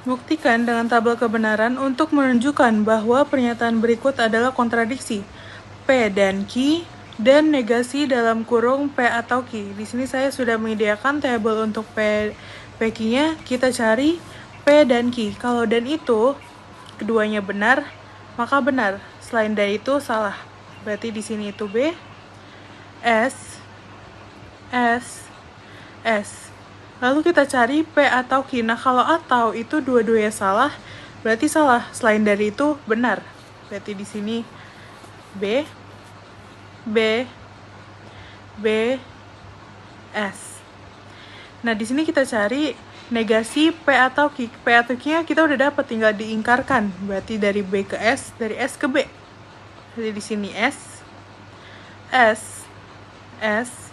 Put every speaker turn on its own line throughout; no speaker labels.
Buktikan dengan tabel kebenaran untuk menunjukkan bahwa pernyataan berikut adalah kontradiksi. P dan Q dan negasi dalam kurung P atau Q. Di sini saya sudah menyediakan tabel untuk Q-nya. Kita cari P dan Q. Kalau dan itu keduanya benar, maka benar. Selain dari itu salah. Berarti di sini itu B, S, S, S. Lalu kita cari P atau Q. Nah, kalau atau itu dua-duanya salah, berarti salah. Selain dari itu benar. Berarti di sini B, B, B, S. Nah, di sini kita cari negasi P atau Q. P atau Q-nya kita udah dapat, tinggal diingkarkan. Berarti dari B ke S, dari S ke B. Jadi di sini S, S, S,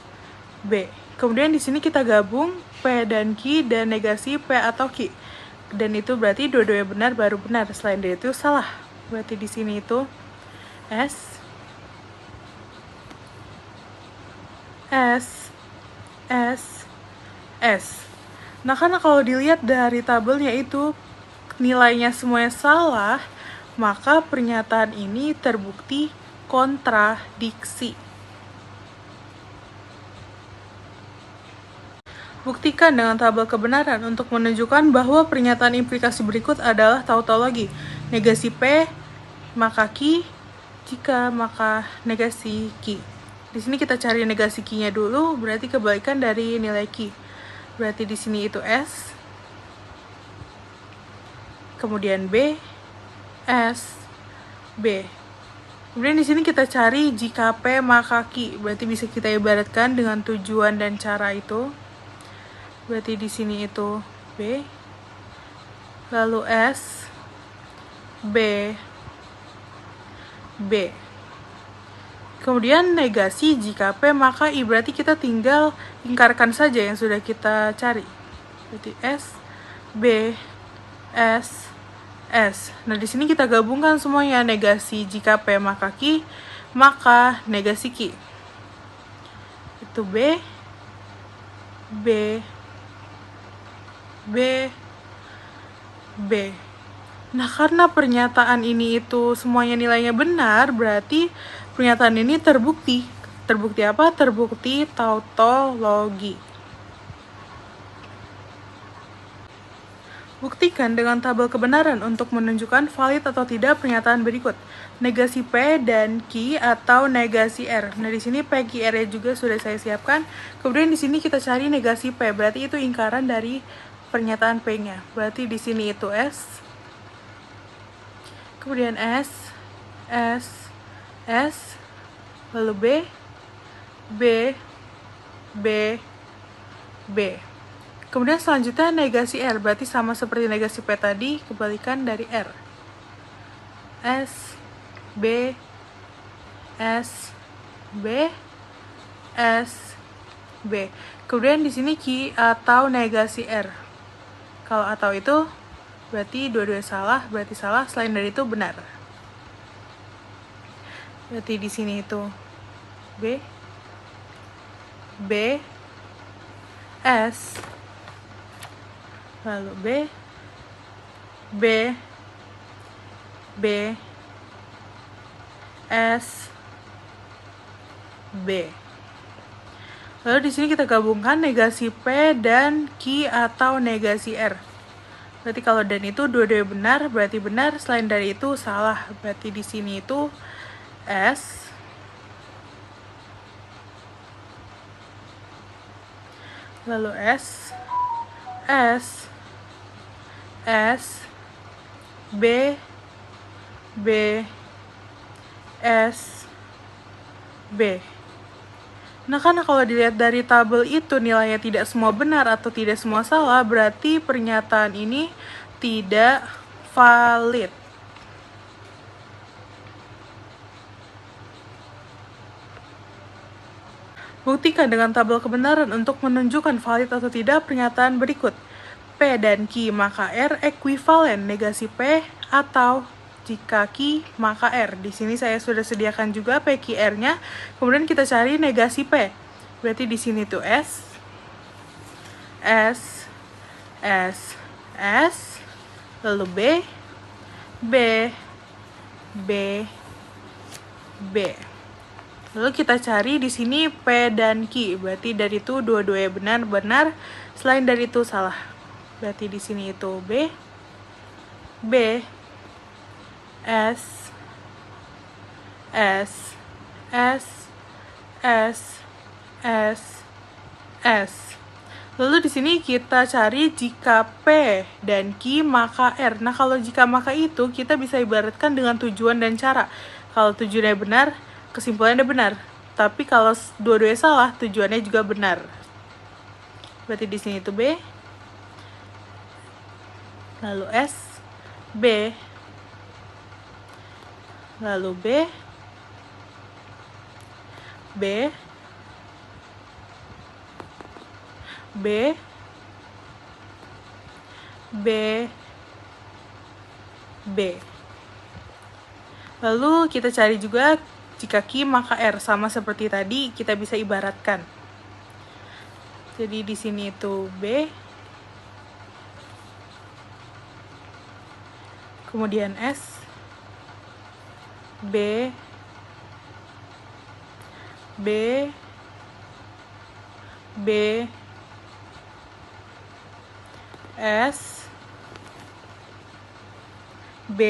B. Kemudian di sini kita gabung P dan Q dan negasi P atau Q. Dan itu berarti dua-duanya benar baru benar. Selain dari itu salah. Berarti di sini itu S, S, S, S. Nah, karena kalau dilihat dari tabelnya itu nilainya semuanya salah, maka pernyataan ini terbukti kontradiksi. Buktikan dengan tabel kebenaran untuk menunjukkan bahwa pernyataan implikasi berikut adalah tautologi. Negasi P, maka Q, jika maka negasi Q. Di sini kita cari negasi Q-nya dulu, berarti kebalikan dari nilai Q. Berarti di sini itu S, kemudian B, S, B. Kemudian di sini kita cari jika P maka Q, berarti bisa kita ibaratkan dengan tujuan dan cara itu. Berarti di sini itu B, lalu S, B, B. Kemudian negasi jika P maka I, berarti kita tinggal ingkarkan saja yang sudah kita cari. Berarti S, B, S, S. Nah, di sini kita gabungkan semuanya, negasi jika P maka Q, maka negasi Q. Itu B, B, B, B. Nah, karena pernyataan ini itu semuanya nilainya benar, berarti pernyataan ini terbukti. Terbukti apa? Terbukti tautologi. Buktikan dengan tabel kebenaran untuk menunjukkan valid atau tidak pernyataan berikut. Negasi P dan Q atau negasi R. Nah, di sini P, Q, R juga sudah saya siapkan. Kemudian di sini kita cari negasi P, berarti itu ingkaran dari pernyataan P-nya. Berarti di sini itu S, kemudian S, S, S, lalu B, B, B, B. Kemudian selanjutnya negasi R, berarti sama seperti negasi P tadi, kebalikan dari R. S, B, S, B, S, B. Kemudian di sini Q atau negasi R. Kalau atau itu berarti dua-duanya salah, berarti salah. Selain dari itu benar. Berarti di sini itu B, B, S, lalu B, B, B, S, B. Lalu di sini kita gabungkan negasi P dan Q atau negasi R. Berarti kalau dan itu dua-duanya benar, berarti benar. Selain dari itu salah. Berarti di sini itu S, lalu S, S, S, B, B, S, B. Nah, karena kalau dilihat dari tabel itu nilainya tidak semua benar atau tidak semua salah, berarti pernyataan ini tidak valid. Buktikan dengan tabel kebenaran untuk menunjukkan valid atau tidak pernyataan berikut. P dan Q maka R ekuivalen negasi P atau jika Q maka R. Di sini saya sudah sediakan juga P, Q, R-nya. Kemudian kita cari negasi P. Berarti di sini tuh S, S, S, S, lalu B, B, B. Lalu kita cari di sini P dan Q. Berarti dari itu dua-duanya benar. Selain dari itu salah. Berarti di sini itu B, S, S, S, S, S, S. Lalu di sini kita cari jika P dan Q maka R. Nah, kalau jika maka itu kita bisa ibaratkan dengan tujuan dan cara. Kalau tujuannya benar, kesimpulannya benar. Tapi kalau dua-duanya salah, tujuannya juga benar. Berarti di sini itu B, lalu S, B, lalu B, B, B, B, B. Lalu kita cari juga jika Q maka R, sama seperti tadi kita bisa ibaratkan. Jadi di sini itu B, kemudian S, B, B, B, S, B,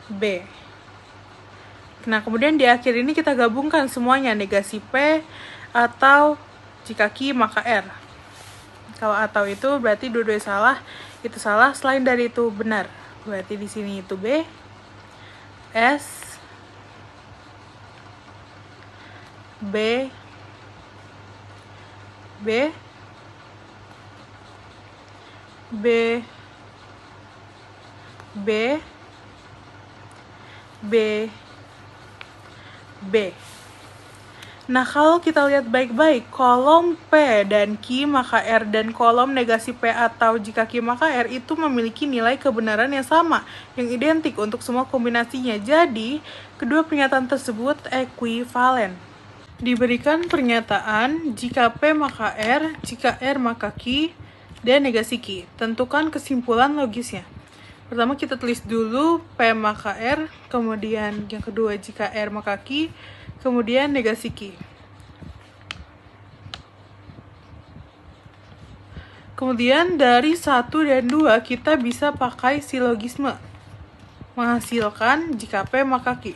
B. Nah, kemudian di akhir ini kita gabungkan semuanya, negasi P atau jika Q maka R. Kalau atau itu berarti dua-duanya salah, itu salah, selain dari itu benar. Berarti di sini itu B, S, B, B, B, B, B, B. Nah, kalau kita lihat baik-baik, kolom P dan Q maka R dan kolom negasi P atau jika Q maka R itu memiliki nilai kebenaran yang sama, yang identik untuk semua kombinasinya. Jadi, kedua pernyataan tersebut ekuivalen. Diberikan pernyataan jika P maka R, jika R maka Q, dan negasi Q. Tentukan kesimpulan logisnya. Pertama kita tulis dulu P maka R, kemudian yang kedua jika R maka Q, kemudian negasi Q. Kemudian dari 1 dan 2 kita bisa pakai silogisme. Menghasilkan jika P maka Q.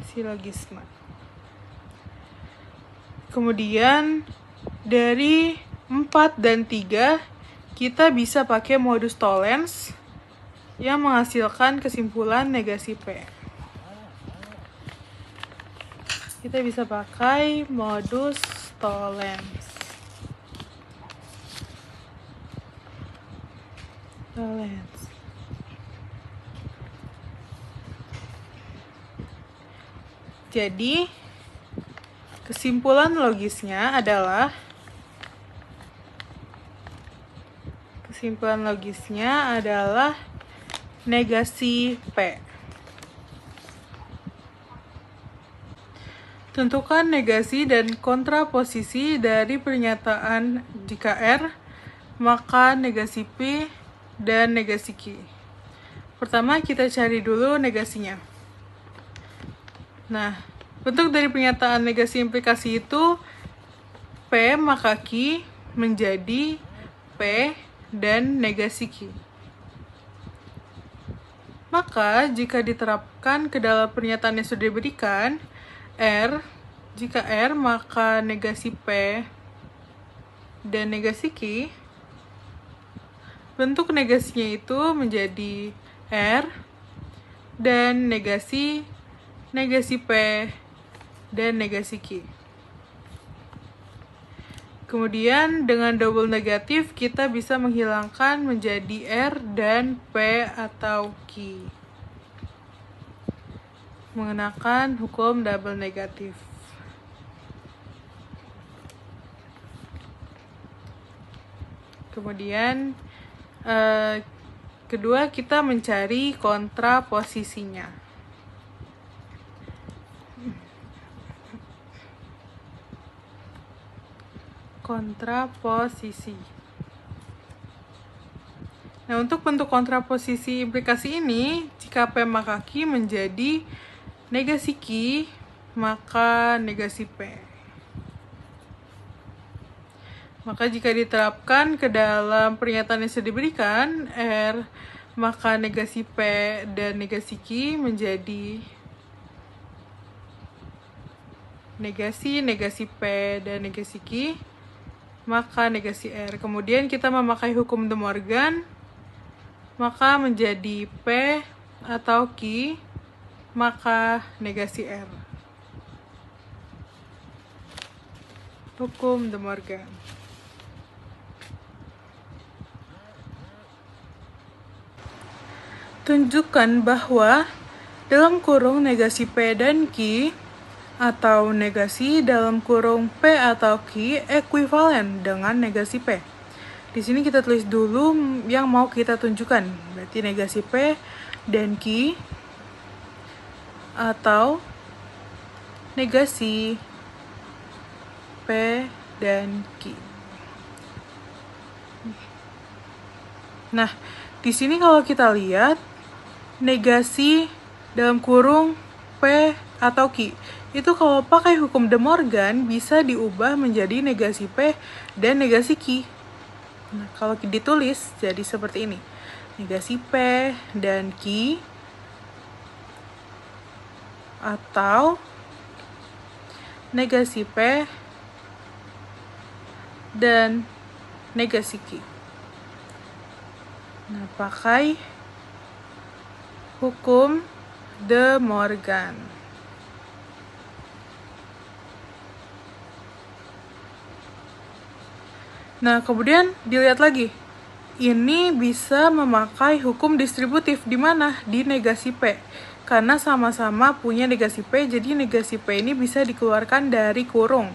Silogisme. Kemudian dari 4 dan 3 kita bisa pakai modus tollens yang menghasilkan kesimpulan negasi P. Kita bisa pakai modus tollens. Jadi, kesimpulan logisnya adalah negasi P. Tentukan negasi dan kontraposisi dari pernyataan jika R, maka negasi P dan negasi Q. Pertama kita cari dulu negasinya. Nah, bentuk dari pernyataan negasi implikasi itu P maka Q menjadi P dan negasi Q. Maka, jika diterapkan ke dalam pernyataan yang sudah diberikan, jika R maka negasi P dan negasi Q, bentuk negasinya itu menjadi R dan negasi P dan negasi Q. Kemudian dengan double negatif kita bisa menghilangkan menjadi R dan P atau Q. Mengenakan hukum double negatif. Kemudian kedua kita mencari kontraposisinya. kontraposisi. Nah, untuk bentuk kontraposisi implikasi ini, jika P maka Q menjadi negasi Q, maka negasi P. Maka jika diterapkan ke dalam pernyataan yang sudah diberikan, R maka negasi P dan negasi Q menjadi negasi P dan negasi Q, maka negasi R. Kemudian kita memakai hukum De Morgan, maka menjadi P atau Q, maka negasi R. Hukum De Morgan. Tunjukkan bahwa dalam kurung negasi P dan Q atau negasi dalam kurung P atau Q ekuivalen dengan negasi P. Di sini kita tulis dulu yang mau kita tunjukkan. Berarti negasi P dan Q atau negasi P dan Q. Nah, di sini kalau kita lihat negasi dalam kurung P atau Q itu kalau pakai hukum De Morgan bisa diubah menjadi negasi P dan negasi Q. Nah, kalau ditulis jadi seperti ini. Negasi P dan Q atau negasi P dan negasi Q. Nah, pakai hukum De Morgan. Nah, kemudian dilihat lagi. Ini bisa memakai hukum distributif di mana? Di negasi P. Karena sama-sama punya negasi P, jadi negasi P ini bisa dikeluarkan dari kurung.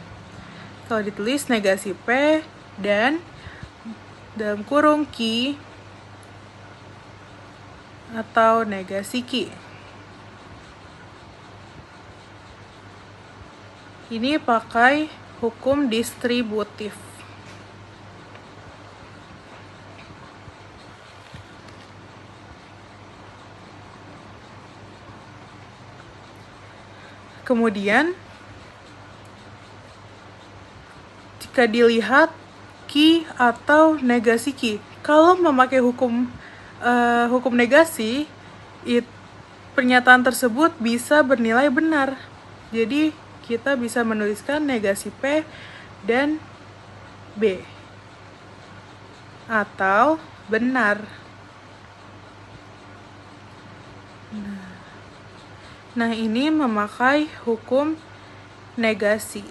Kalau ditulis negasi P dan dalam kurung Q atau negasi Q. Ini pakai hukum distributif. Kemudian, jika dilihat Q atau negasi Q, kalau memakai hukum negasi, pernyataan tersebut bisa bernilai benar. Jadi, kita bisa menuliskan negasi P dan B atau benar. Nah, ini memakai hukum negasi.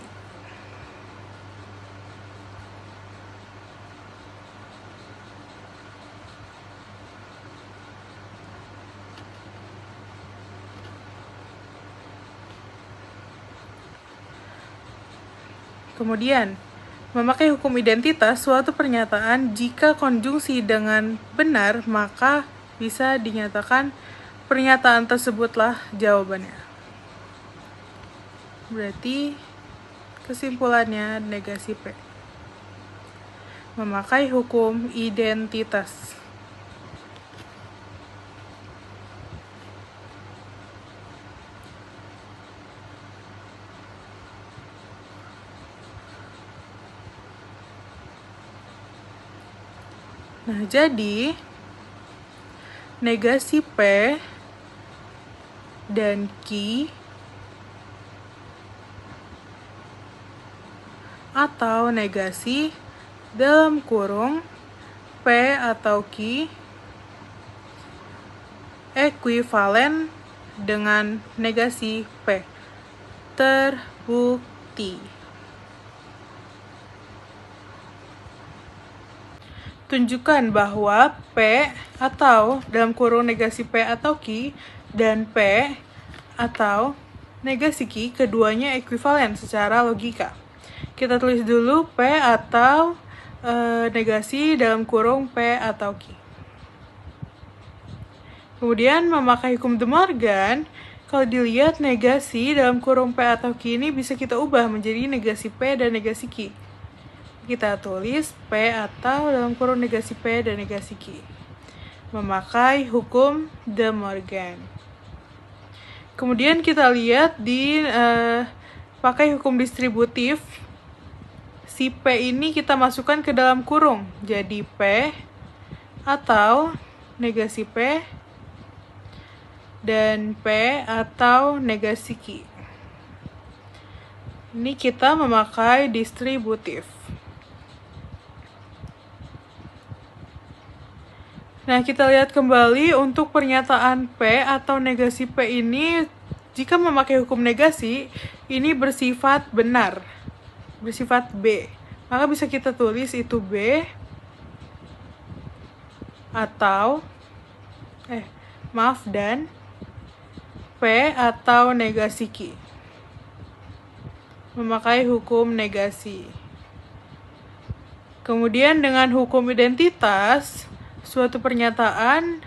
Kemudian, memakai hukum identitas suatu pernyataan jika konjungsi dengan benar, maka bisa dinyatakan pernyataan tersebutlah jawabannya. Berarti kesimpulannya negasi P. Memakai hukum identitas. Nah, jadi negasi P dan Q atau negasi dalam kurung P atau Q ekuivalen dengan negasi P. Terbukti. Tunjukkan bahwa P atau dalam kurung negasi P atau Q dan P atau negasi Q keduanya ekuivalen secara logika. Kita tulis dulu P atau negasi dalam kurung P atau Q. Kemudian memakai hukum De Morgan, kalau dilihat negasi dalam kurung P atau Q ini bisa kita ubah menjadi negasi P dan negasi Q. kita tulis P atau dalam kurung negasi P dan negasi Q. Memakai hukum De Morgan. Kemudian kita lihat di pakai hukum distributif, si P ini kita masukkan ke dalam kurung. Jadi P atau negasi P dan P atau negasi Q. Ini kita memakai distributif. Nah, kita lihat kembali untuk pernyataan P atau negasi P ini, jika memakai hukum negasi, ini bersifat benar, bersifat B. Maka bisa kita tulis itu B atau dan P atau negasi Q. Memakai hukum negasi. Kemudian dengan hukum identitas, suatu pernyataan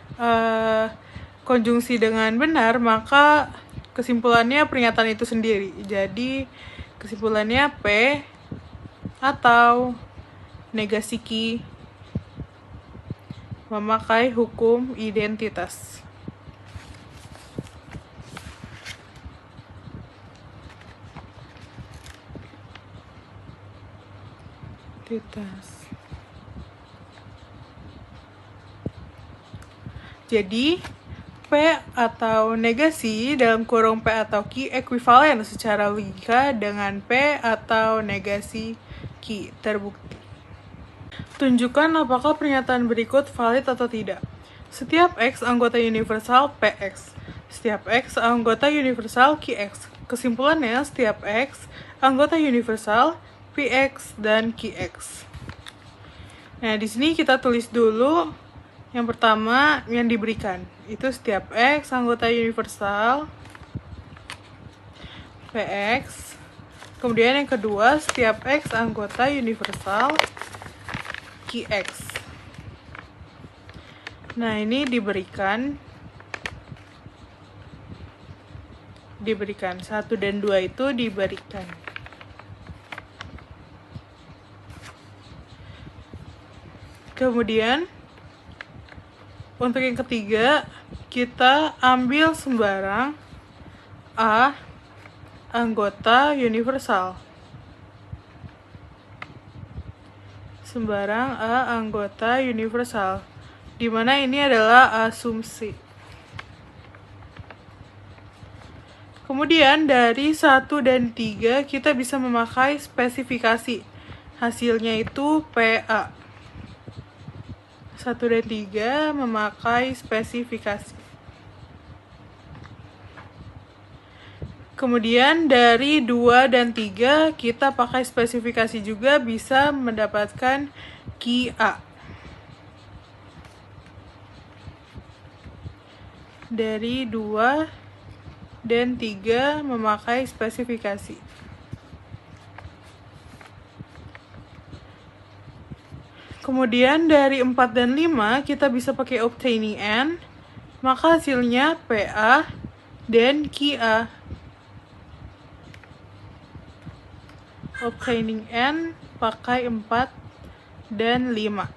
konjungsi dengan benar, maka kesimpulannya pernyataan itu sendiri. Jadi kesimpulannya P atau negasi Q memakai hukum identitas. Jadi P atau negasi dalam kurung P atau Q ekuivalen secara logika dengan P atau negasi Q. Terbukti. Tunjukkan apakah pernyataan berikut valid atau tidak. Setiap X anggota universal PX. Setiap X anggota universal QX. Kesimpulannya, setiap X anggota universal PX dan QX. Nah, di sini kita tulis dulu yang pertama yang diberikan. Itu setiap X anggota universal PX. Kemudian yang kedua, setiap X anggota universal QX. Nah, ini diberikan 1 dan 2 itu diberikan. Kemudian untuk yang ketiga, kita ambil sembarang A anggota universal. Sembarang A anggota universal, di mana ini adalah asumsi. Kemudian dari 1 dan 3 kita bisa memakai spesifikasi. Hasilnya itu PA. 1 dan 3 memakai spesifikasi. Kemudian dari 2 dan 3 kita pakai spesifikasi juga, bisa mendapatkan QA. Dari 2 dan 3 memakai spesifikasi. Kemudian dari 4 dan 5 kita bisa pakai obtaining N, maka hasilnya PA dan QA. Obtaining N pakai 4 dan 5.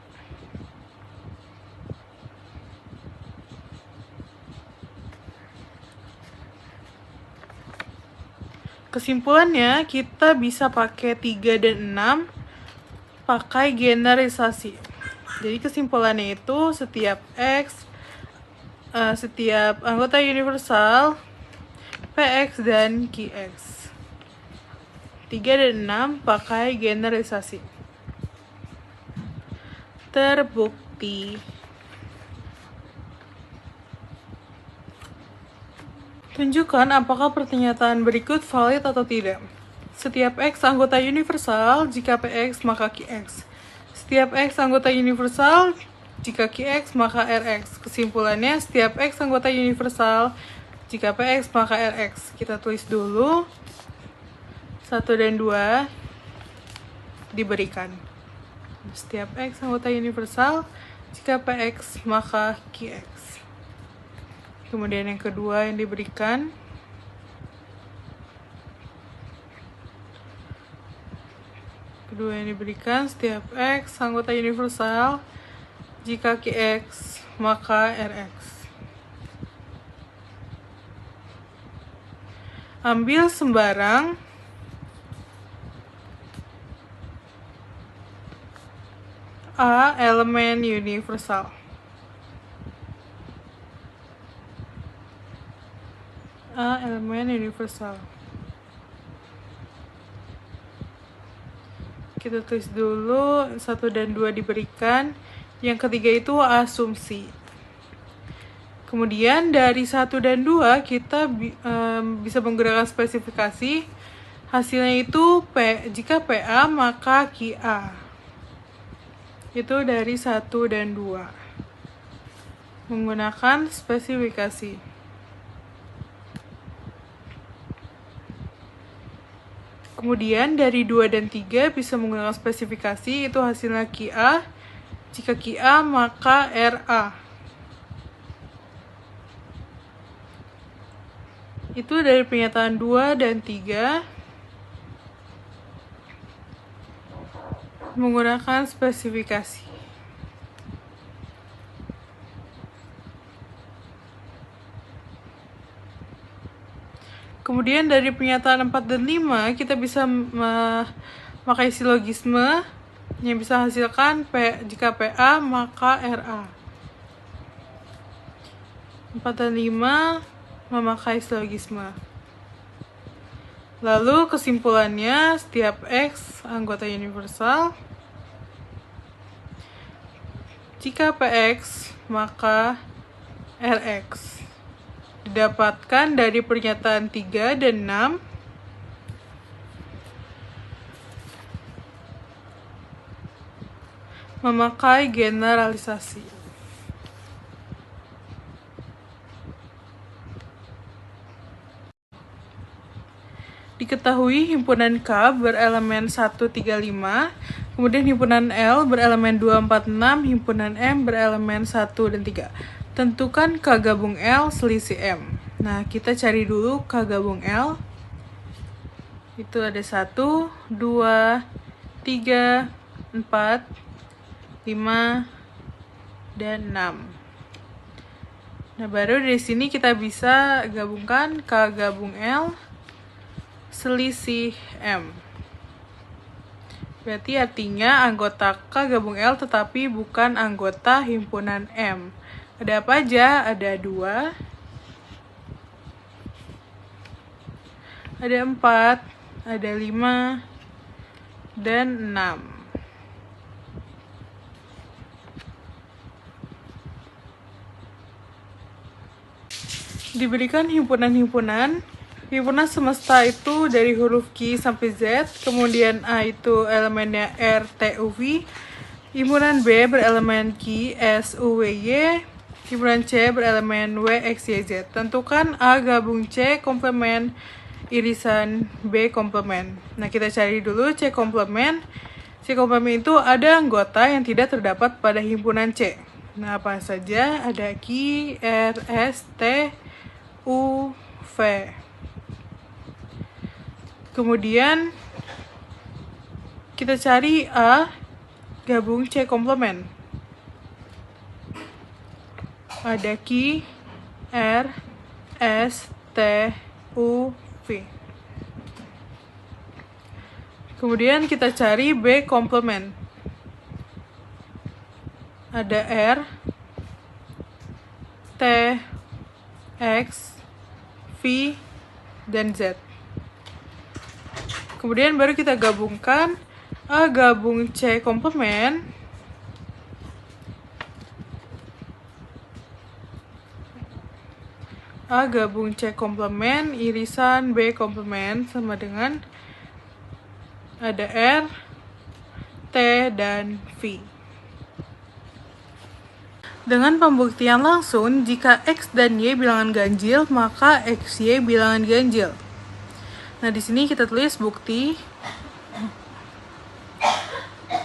Kesimpulannya kita bisa pakai 3 dan 6 pakai generalisasi. Jadi kesimpulannya itu setiap X, setiap anggota universal PX dan QX. 3 dan 6 pakai generalisasi. Terbukti. Tunjukkan apakah pernyataan berikut valid atau tidak. Setiap X anggota universal, jika PX maka QX. Setiap X anggota universal, jika QX maka RX. Kesimpulannya, setiap X anggota universal, jika PX maka RX. Kita tulis dulu 1 dan 2 diberikan. Setiap X anggota universal, jika PX maka QX. Kemudian yang kedua yang diberikan Kedua yang diberikan, setiap X anggota universal. Jika Qx, maka Rx. Ambil sembarang A elemen universal. A elemen universal. Kita tulis dulu 1 dan 2 diberikan. Yang ketiga itu asumsi. Kemudian dari 1 dan 2 kita bisa menggunakan spesifikasi. Hasilnya itu jika PA maka QA. Itu dari 1 dan 2. Menggunakan spesifikasi. Kemudian dari 2 dan 3 bisa menggunakan spesifikasi, itu hasilnya QA. Jika QA maka RA. Itu dari pernyataan 2 dan 3 menggunakan spesifikasi. Kemudian dari pernyataan 4 dan 5 kita bisa memakai silogisme yang bisa hasilkan jika PA maka RA. 4 dan 5 memakai silogisme. Lalu kesimpulannya, setiap X anggota universal. Jika PX maka RX. Didapatkan dari pernyataan 3 dan 6. Memakai generalisasi. Diketahui himpunan K berelemen 135, kemudian himpunan L berelemen 246, himpunan M berelemen 1 dan 3. Tentukan K gabung L selisih M. Nah, kita cari dulu K gabung L. Itu ada 1, 2, 3, 4, 5, dan 6. Nah, baru dari sini kita bisa gabungkan K gabung L selisih M. Berarti artinya anggota K gabung L tetapi bukan anggota himpunan M. Ada apa aja? Ada 2, ada 4, ada 5, dan 6. Diberikan himpunan-himpunan. Himpunan semesta itu dari huruf Q sampai Z. Kemudian A itu elemennya R, T, U, V. Himpunan B berelemen Q, S, U, W, Y. Himpunan C berelemen W, X, Y, Z. Tentukan A gabung C komplement irisan B komplement. Nah, kita cari dulu C komplement. C komplement itu ada anggota yang tidak terdapat pada himpunan C. Nah, apa saja? Ada Q, R, S, T, U, V. Kemudian kita cari A gabung C komplement. Ada Q, R, S, T, U, V. Kemudian kita cari B komplement. Ada R, T, X, V, dan Z. Kemudian baru kita gabungkan A gabung C komplement. A gabung C komplement irisan B komplement sama dengan ada R, T, dan V. Dengan pembuktian langsung, jika X dan Y bilangan ganjil, maka XY bilangan ganjil. Nah, di sini kita tulis bukti.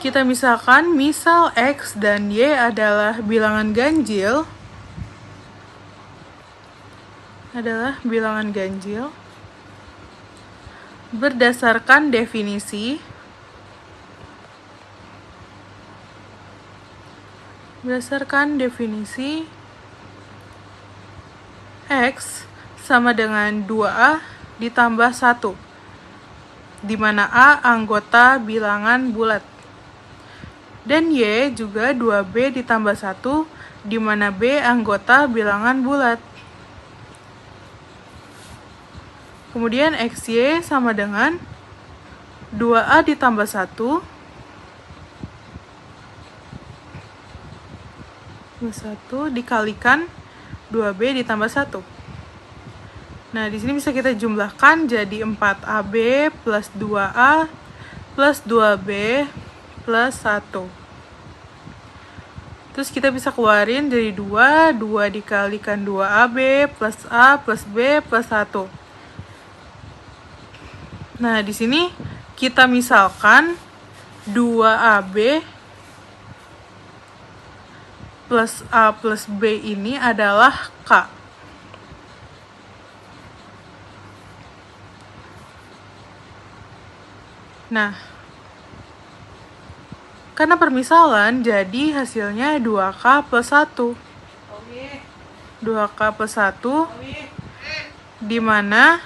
Kita misalkan, misal X dan Y adalah bilangan ganjil, berdasarkan definisi Berdasarkan definisi, X sama dengan 2A ditambah 1, di mana A anggota bilangan bulat. Dan Y juga 2B ditambah 1, di mana B anggota bilangan bulat. Kemudian XY sama dengan 2A ditambah 1 dikalikan 2B ditambah 1. Nah, di sini bisa kita jumlahkan jadi 4AB plus 2A plus 2B plus 1. Terus kita bisa keluarin dari 2 dikalikan 2AB plus A plus B plus 1. Nah, di sini kita misalkan 2AB plus A plus B ini adalah K. Nah, karena permisalan, jadi hasilnya 2K plus 1. 2K plus 1, di mana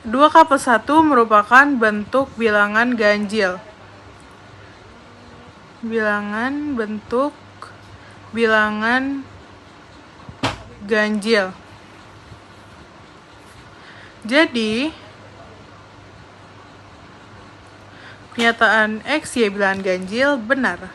2K plus 1 merupakan bentuk bilangan ganjil. Bentuk bilangan ganjil. Jadi, pernyataan X, Y bilangan ganjil benar.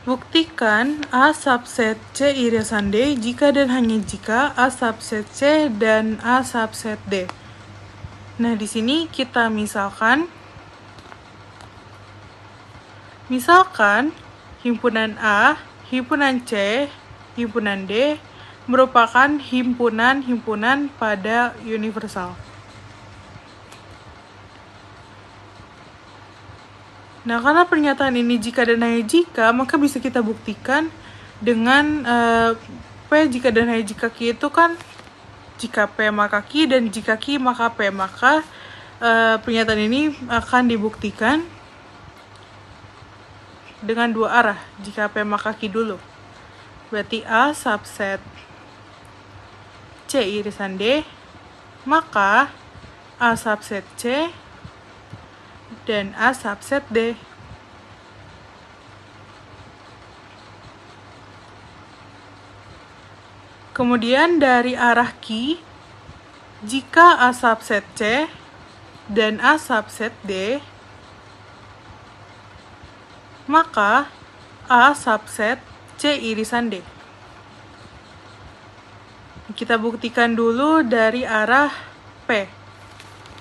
Buktikan A subset C irisan D jika dan hanya jika A subset C dan A subset D. Nah, di sini kita misalkan himpunan A, himpunan C, himpunan D merupakan himpunan-himpunan pada universal. Nah, karena pernyataan ini jika dan hanya jika, maka bisa kita buktikan dengan P jika dan hanya jika Q itu kan jika P maka Q dan jika Q maka P, maka pernyataan ini akan dibuktikan dengan dua arah, jika P maka Q dulu. Berarti A subset C irisan D, maka A subset C dan A subset D. Kemudian dari arah Q, jika A subset C dan A subset D, maka A subset C irisan D. Kita buktikan dulu dari arah P.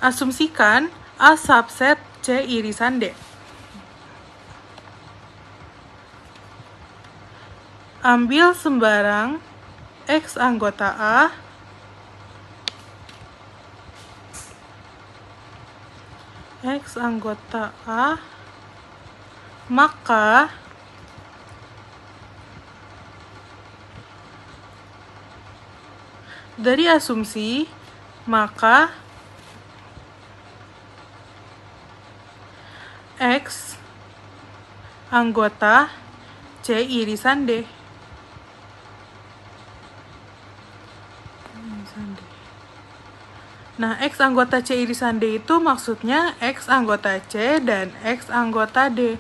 Asumsikan A subset C irisan D. Ambil sembarang X anggota A maka dari asumsi maka X anggota C irisan D. Nah, X anggota C irisan D itu maksudnya X anggota C dan X anggota D.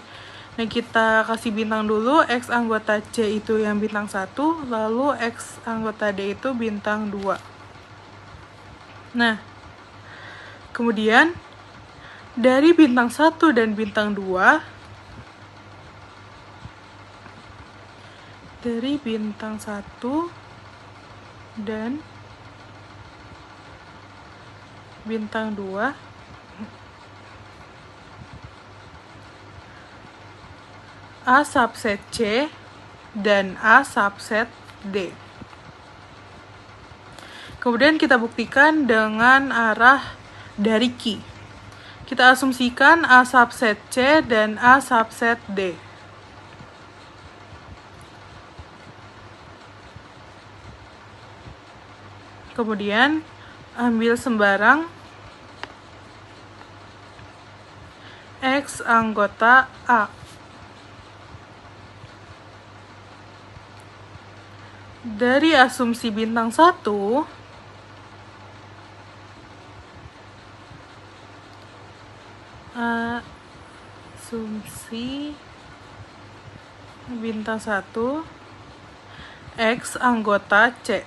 Nah, kita kasih bintang dulu. X anggota C itu yang bintang 1, lalu X anggota D itu bintang 2. Nah, kemudian dari bintang 1 dan bintang 2, dari bintang 1 dan bintang 2, A subset C dan A subset D. Kemudian kita buktikan dengan arah dari Q. Kita asumsikan A subset C dan A subset D. Kemudian ambil sembarang X X anggota A. Dari asumsi bintang 1, asumsi bintang 1 X anggota C.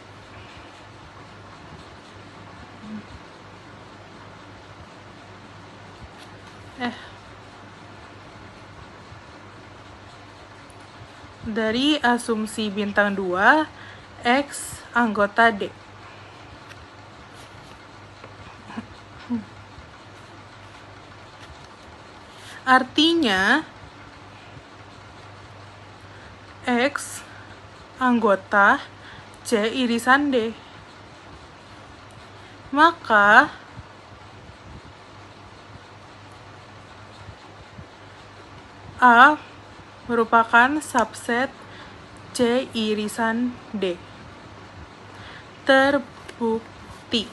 Dari asumsi bintang 2 X anggota D. Artinya X anggota C irisan D. Maka A merupakan subset C irisan D. Terbukti.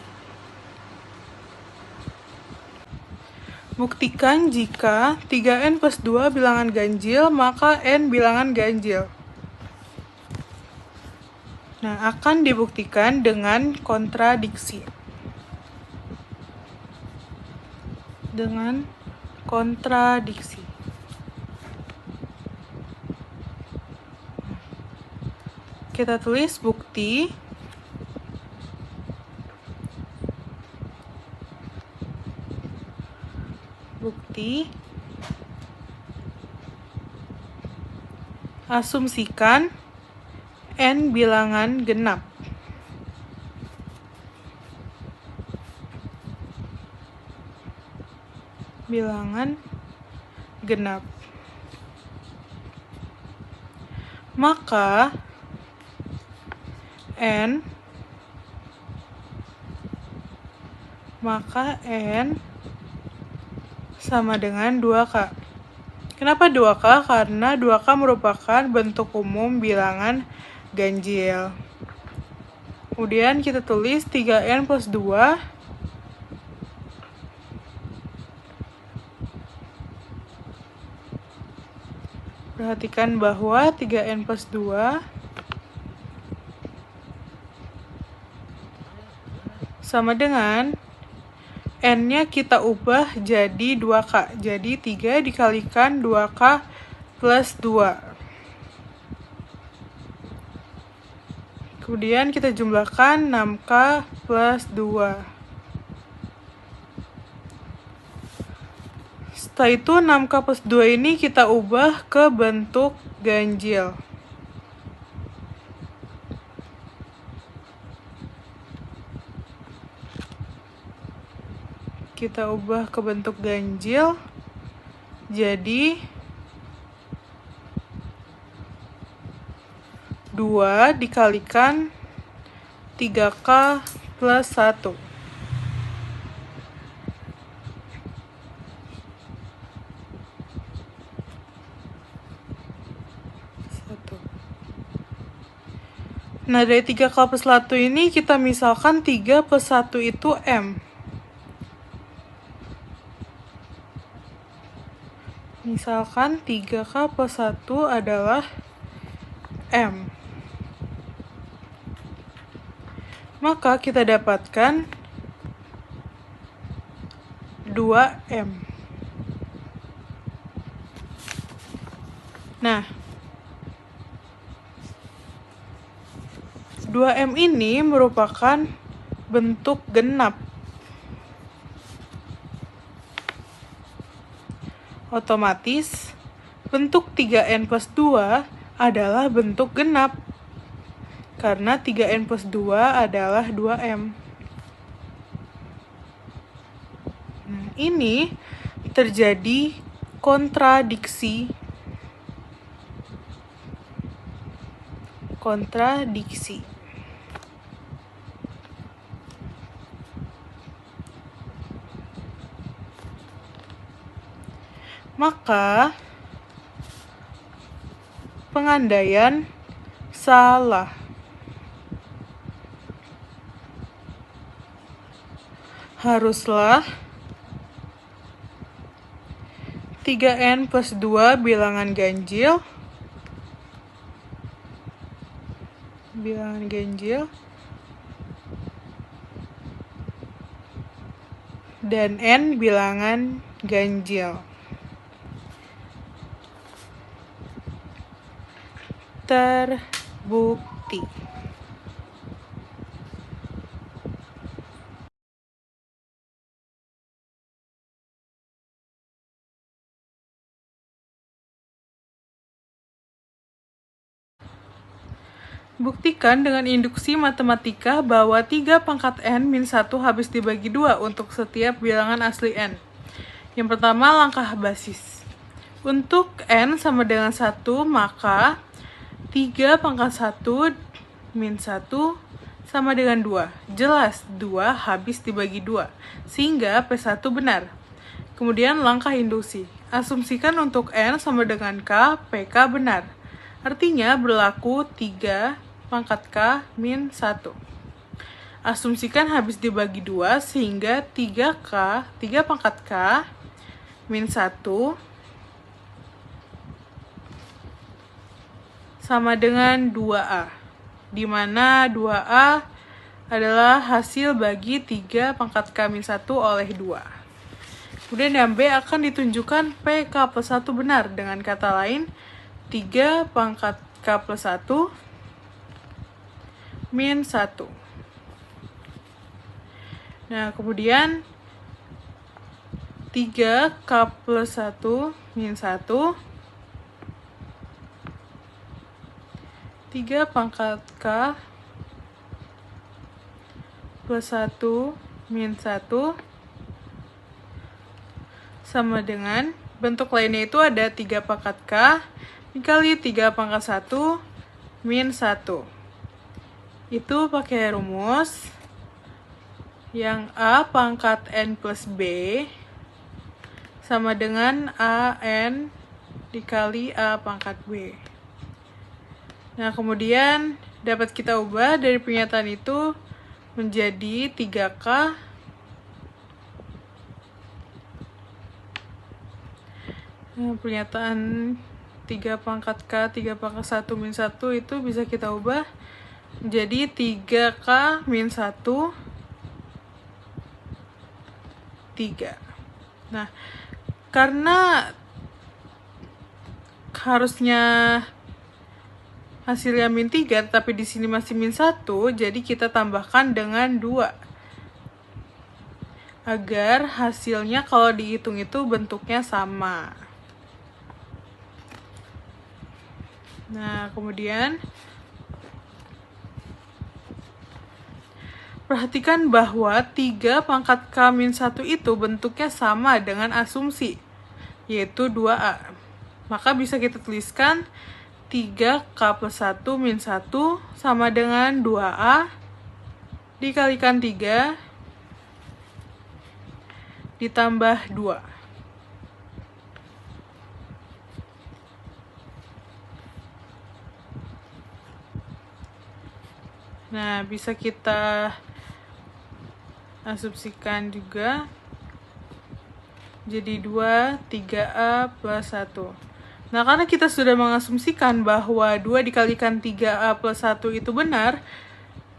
Buktikan jika 3N plus 2 bilangan ganjil, maka N bilangan ganjil. Nah, akan dibuktikan dengan kontradiksi. Kita tulis bukti asumsikan N bilangan genap. Maka N sama dengan 2K. Kenapa 2K? Karena 2K merupakan bentuk umum bilangan ganjil. Kemudian kita tulis 3N plus 2 perhatikan bahwa 3N plus 2 sama dengan N-nya kita ubah jadi 2K. Jadi 3 dikalikan 2K plus 2. Kemudian kita jumlahkan 6K plus 2. Setelah itu 6K plus 2 ini kita ubah ke bentuk ganjil. Jadi 2 dikalikan 3K plus 1. Nah, dari 3K plus 1 ini kita misalkan 3 plus 1 itu M. Misalkan 3K plus 1 adalah M. Maka kita dapatkan 2M. Nah, 2M ini merupakan bentuk genap. Otomatis, bentuk 3N plus 2 adalah bentuk genap. Karena 3N plus 2 adalah 2M. Nah, ini terjadi kontradiksi. Maka pengandaian salah. Haruslah 3N plus 2 bilangan ganjil. Dan N bilangan ganjil. Terbukti. Buktikan dengan induksi matematika bahwa 3 pangkat N min 1 habis dibagi 2 untuk setiap bilangan asli N. Yang pertama, langkah basis. Untuk N sama dengan 1, maka 3 pangkat 1 min 1 sama dengan 2. Jelas, 2 habis dibagi 2, sehingga P1 benar. Kemudian langkah induksi. Asumsikan untuk N sama dengan K, PK benar. Artinya berlaku 3 pangkat K min 1. Asumsikan habis dibagi 2 sehingga 3 pangkat K min 1 sama dengan 2A, di mana 2A adalah hasil bagi 3 pangkat K min 1 oleh 2. Kemudian yang B akan ditunjukkan PK plus 1 benar. Dengan kata lain, 3 pangkat K plus 1 min 1. Nah, kemudian 3 K plus 1 min 1, 3 pangkat K plus 1 min 1 sama dengan, bentuk lainnya itu ada 3 pangkat K dikali 3 pangkat 1 min 1. Itu pakai rumus yang A pangkat N plus B sama dengan AN dikali A pangkat B. Nah, kemudian dapat kita ubah dari pernyataan itu menjadi 3K pernyataan 3 pangkat K, 3 pangkat 1 min 1 itu bisa kita ubah jadi 3K min 1, 3. Nah, karena harusnya hasilnya min 3, tapi di sini masih min 1, jadi kita tambahkan dengan 2. Agar hasilnya kalau dihitung itu bentuknya sama. Nah, kemudian perhatikan bahwa 3 pangkat K min 1 itu bentuknya sama dengan asumsi, yaitu 2A. Maka bisa kita tuliskan 3K plus 1 min 1 sama dengan 2A dikalikan 3 ditambah 2. Nah, bisa kita asumsikan juga jadi 2, 3A plus 1. Nah, karena kita sudah mengasumsikan bahwa 2 dikalikan 3A plus 1 itu benar,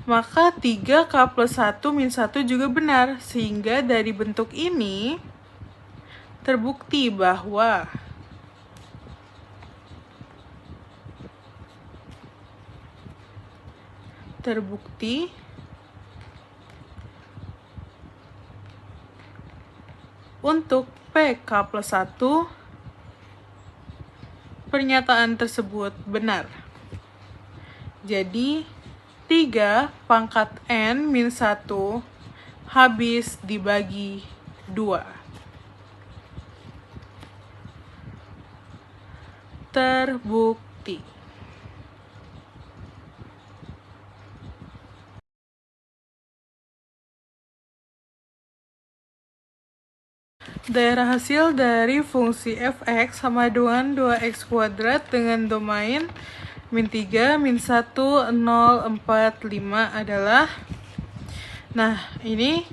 maka 3K plus 1 min 1 juga benar. Sehingga dari bentuk ini terbukti bahwa untuk PK plus 1, pernyataan tersebut benar. Jadi, 3 pangkat N min 1 habis dibagi 2. Terbukti. Daerah hasil dari fungsi fx sama dengan 2x kuadrat dengan domain min 3, min 1, 0, 4, 5 adalah, nah ini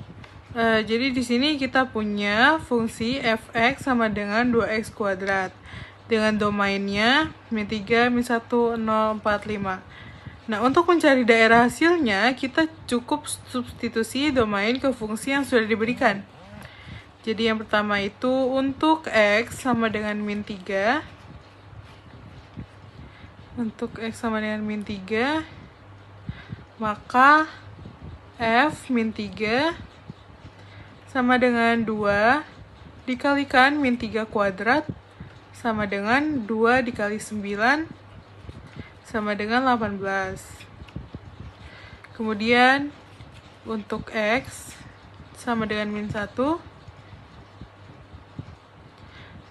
Jadi di sini kita punya fungsi fx sama dengan 2x kuadrat dengan domainnya min 3, min 1, 0, 4, 5. Nah, untuk mencari daerah hasilnya, kita cukup substitusi domain ke fungsi yang sudah diberikan. Jadi yang pertama itu untuk x sama dengan min 3. Untuk x sama dengan min 3, maka f min 3 sama dengan 2 dikalikan min 3 kuadrat sama dengan 2 dikali 9 sama dengan 18. Kemudian untuk x sama dengan min 1,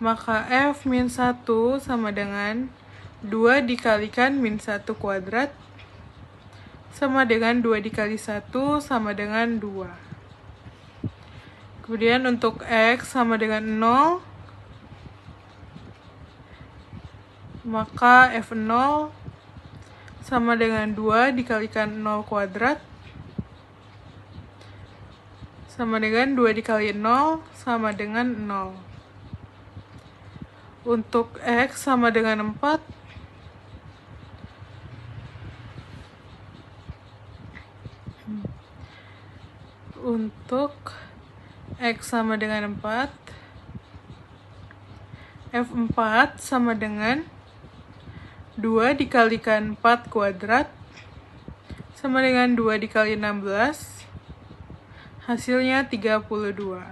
maka f min 1 sama dengan 2 dikalikan min 1 kuadrat sama dengan 2 dikali 1 sama dengan 2. Kemudian untuk x sama dengan 0, maka f0 sama dengan 2 dikalikan 0 kuadrat sama dengan 2 dikali 0 sama dengan 0. Untuk x sama dengan 4, untuk x sama dengan 4, f4 sama dengan 2 dikalikan 4 kuadrat sama dengan 2 dikali 16, hasilnya 32.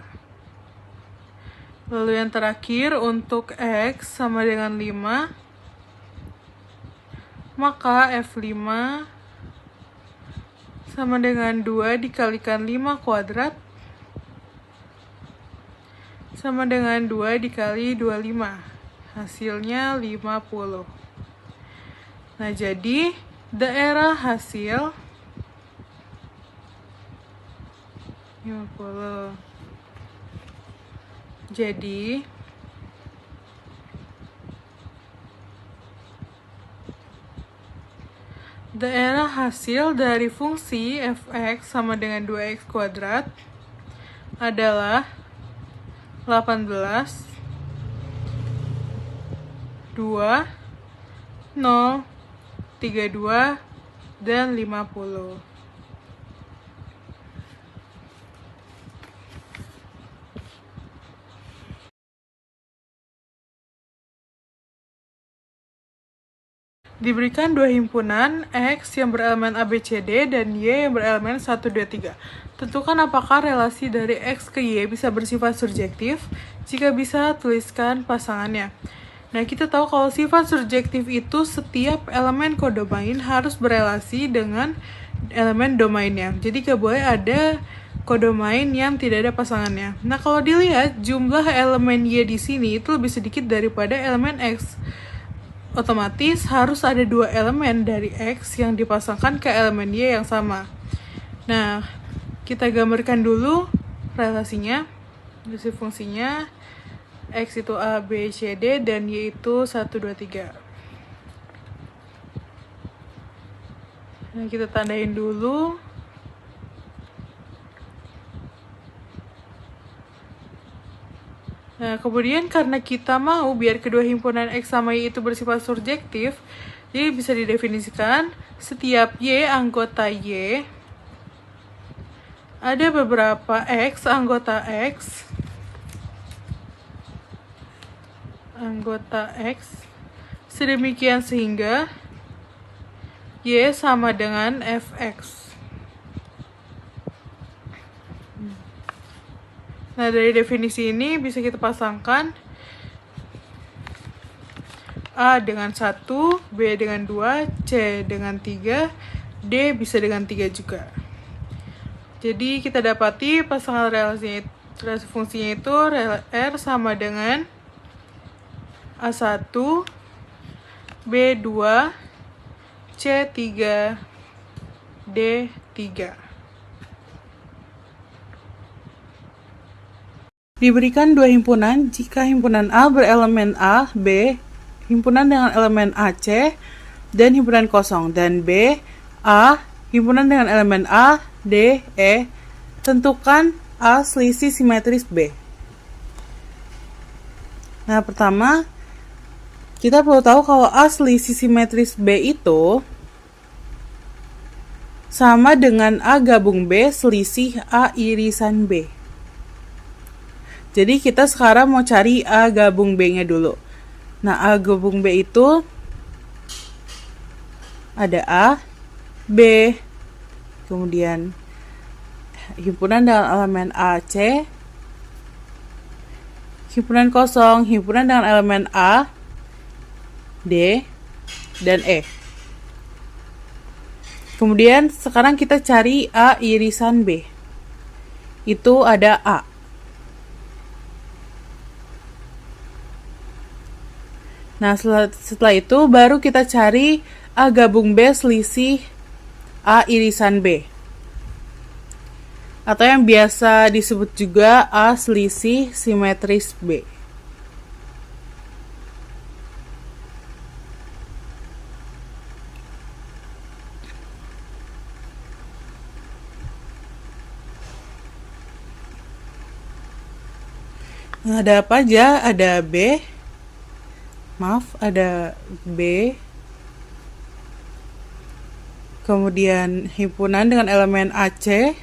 Lalu yang terakhir untuk x sama dengan 5, maka f5 sama dengan 2 dikalikan 5 kuadrat sama dengan 2 dikali 25, hasilnya 50. Nah, jadi daerah hasil 50. Jadi daerah hasil dari fungsi fx sama dengan 2x kuadrat adalah 18, 2, 0, 32, dan 50. Diberikan dua himpunan X yang berelemen ABCD dan Y yang berelemen 1, 2, 3. Tentukan apakah relasi dari X ke Y bisa bersifat surjektif. Jika bisa, tuliskan pasangannya. Nah, kita tahu kalau sifat surjektif itu setiap elemen kodomain harus berelasi dengan elemen domainnya. Jadi gak boleh ada kodomain yang tidak ada pasangannya. Nah, kalau dilihat jumlah elemen Y di sini itu lebih sedikit daripada elemen X. Otomatis harus ada dua elemen dari X yang dipasangkan ke elemen Y yang sama. Nah, kita gambarkan dulu relasinya. Relasi fungsinya X itu A, B, C, D, dan Y itu 1, 2, 3. Nah, kita tandain dulu. Nah, kemudian karena kita mau biar kedua himpunan X sama Y itu bersifat surjektif, jadi bisa didefinisikan setiap Y anggota Y ada beberapa X anggota X sedemikian sehingga Y sama dengan Fx. Nah, dari definisi ini bisa kita pasangkan A dengan 1, B dengan 2, C dengan 3, D bisa dengan 3 juga. Jadi kita dapati pasangan relasi fungsinya itu R sama dengan A1, B2, C3, D3. Diberikan dua himpunan jika himpunan A berelemen A, B, himpunan dengan elemen AC, dan himpunan kosong, dan B, A, himpunan dengan elemen A, D, E. Tentukan A selisih simetris B. Nah, pertama kita perlu tahu kalau A selisih simetris B itu sama dengan A gabung B selisih A irisan B. Jadi kita sekarang mau cari A gabung B-nya dulu. Nah, A gabung B itu ada A, B, kemudian himpunan dengan elemen A, C, himpunan kosong, himpunan dengan elemen A, D, dan E. Kemudian sekarang kita cari A irisan B. Itu ada A. Nah, setelah itu baru kita cari A gabung B selisih A irisan B. Atau yang biasa disebut juga A selisih simetris B. Nah, ada apa aja? Ada B. Ada B. Kemudian himpunan dengan elemen AC.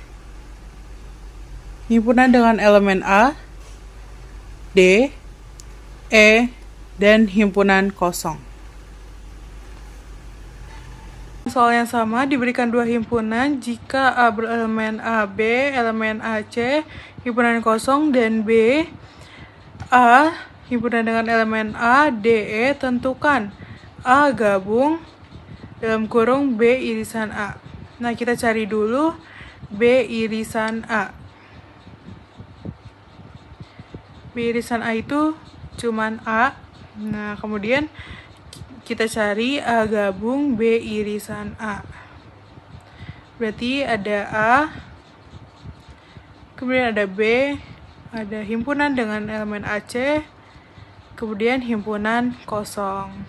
Himpunan dengan elemen A, D, E, dan himpunan kosong. Soal yang sama diberikan dua himpunan jika A berelemen AB, elemen AC, himpunan kosong, dan B, A, himpunan dengan elemen A, D, E, tentukan A gabung dalam kurung B irisan A. Nah, kita cari dulu B irisan A. B irisan A itu cuman A. Nah, kemudian kita cari A gabung B irisan A. Berarti ada A, kemudian ada B, ada himpunan dengan elemen AC, kemudian himpunan kosong.